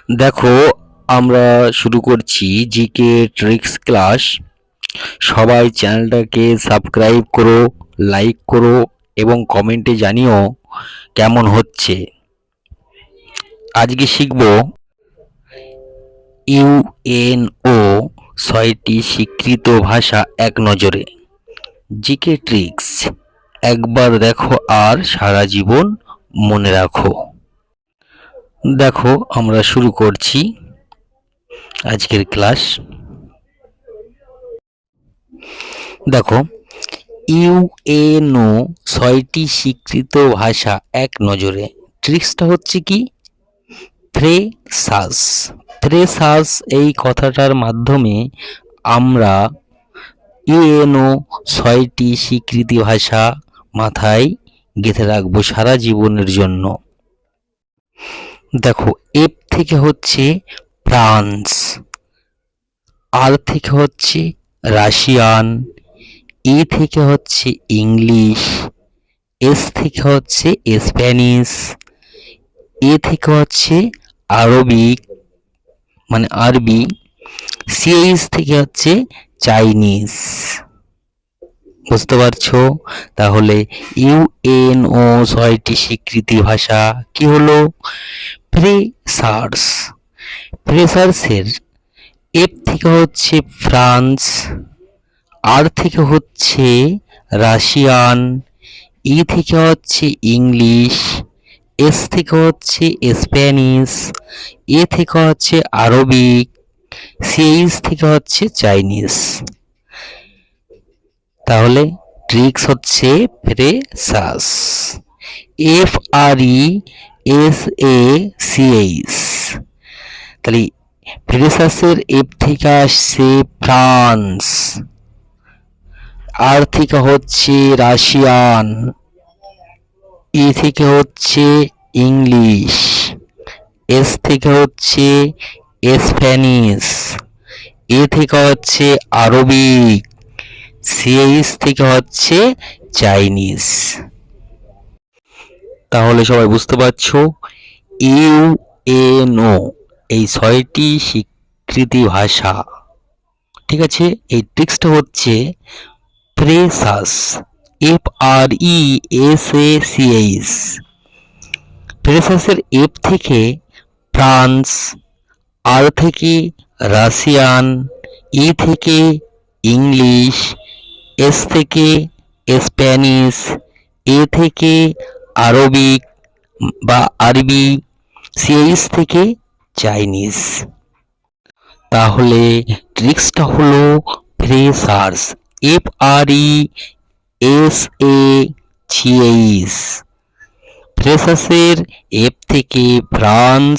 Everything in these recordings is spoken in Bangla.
দেখো, আমরা শুরু করছি জিকে ট্রিক্স ক্লাস। সবাই চ্যানেলটাকে সাবস্ক্রাইব করো, লাইক করো এবং কমেন্টে জানিও কেমন হচ্ছে। আজকে শিখব ইউএনও ৬টি স্বীকৃত ভাষা এক নজরে। জিকে ট্রিক্স, একবার দেখো আর সারা জীবন মনে রাখো। দেখো, আমরা শুরু করছি আজকের ক্লাস। দেখো, ইউএনও ৬টি স্বীকৃত ভাষা এক নজরে। ট্রিক্সটা হচ্ছে কি, ফ্রেসাস। ফ্রেসাস এই কথাটার মাধ্যমে আমরা ইউএনও ৬টি স্বীকৃতি ভাষা মাথায় গেঁথে রাখবো সারা জীবনের জন্য। দেখো, এফ থেকে হচ্ছে ফ্রান্স, আর থেকে হচ্ছে রাশিয়ান, ই থেকে হচ্ছে ইংলিশ, এস থেকে হচ্ছে স্প্যানিশ, এ থেকে হচ্ছে আরবিক মানে আরবি, সিএইচ থেকে হচ্ছে চাইনিজ। বুঝতে পারছো? তাহলে ইউএনও ৬টি স্বীকৃতি ভাষা কি হলো? ফ্রেসার্স। ফ্রেসার্সের এফ থেকে হচ্ছে ফ্রান্স, আর থেকে হচ্ছে রাশিয়ান, ই থেকে হচ্ছে ইংলিশ, এস থেকে হচ্ছে স্প্যানিশ, এ থেকে হচ্ছে আরবিক, সিএইচ থেকে হচ্ছে চাইনিজ। তাহলে ট্রিক্স হচ্ছে ফ্রেসাস, F R E S A CH. তাহলে ফ্রেসাসের এফ থেকে আসছে ফ্রান্স, আর থেকে হচ্ছে রাশিয়ান, ই থেকে হচ্ছে ইংলিশ, এস থেকে হচ্ছে স্প্যানিশ, এ থেকে হচ্ছে আরবিক, সিএইচ থেকে হচ্ছে চাইনিজ। তাহলে সবাই বুঝতে পারছো, ইউএনও এই ৬টি স্বীকৃতি ভাষা। ঠিক আছে, এই ট্রিক্সটা হচ্ছে ফ্রেসাস, F R E S A CH. ফ্রেসাসের এফ থেকে ফ্রান্স, আর থেকে রাশিয়ান, ই থেকে ইংলিশ, এস থেকে স্প্যানিশ, এ থেকে আরবিক বা আরবি, সিএইচ থেকে চাইনিজ। তাহলে ট্রিক্সটা হলো ফ্রেসার্স, F R E S A CH. ফ্রেসাসের এফ থেকে ফ্রান্স,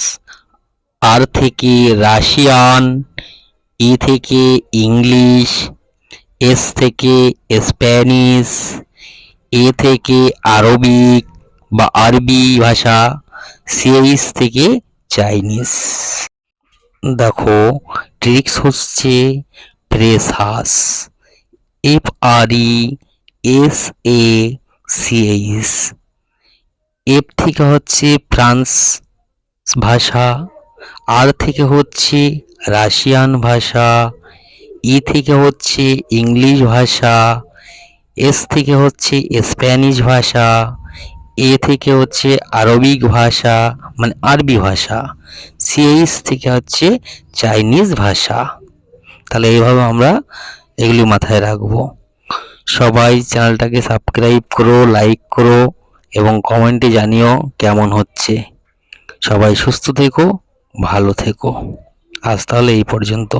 আর থেকে রাশিয়ান, ই থেকে ইংলিশ, এস থেকে স্প্যানিশ, এ থেকে আরবিক বা আরবি ভাষা, সিএইচ থেকে চাইনিজ। দেখো, ট্রিক্স হচ্ছে ফ্রেসাস, F R E S A CH. F থেকে হচ্ছে ফ্রান্স ভাষা, আর থেকে হচ্ছে রাশিয়ান ভাষা, ই থেকে হচ্ছে ইংলিশ ভাষা, এস থেকে হচ্ছে স্প্যানিশ ভাষা, এ থেকে হচ্ছে আরবিক ভাষা মানে আরবি ভাষা, সিএইচ থেকে হচ্ছে চাইনিজ ভাষা। তাহলে এইভাবে আমরা এগুলি মাথায় রাখবো। সবাই চ্যানেলটাকে সাবস্ক্রাইব করো, লাইক করো এবং কমেন্টে জানিও কেমন হচ্ছে। সবাই সুস্থ থেকো, ভালো থেকো। আজ তাহলে এই পর্যন্ত।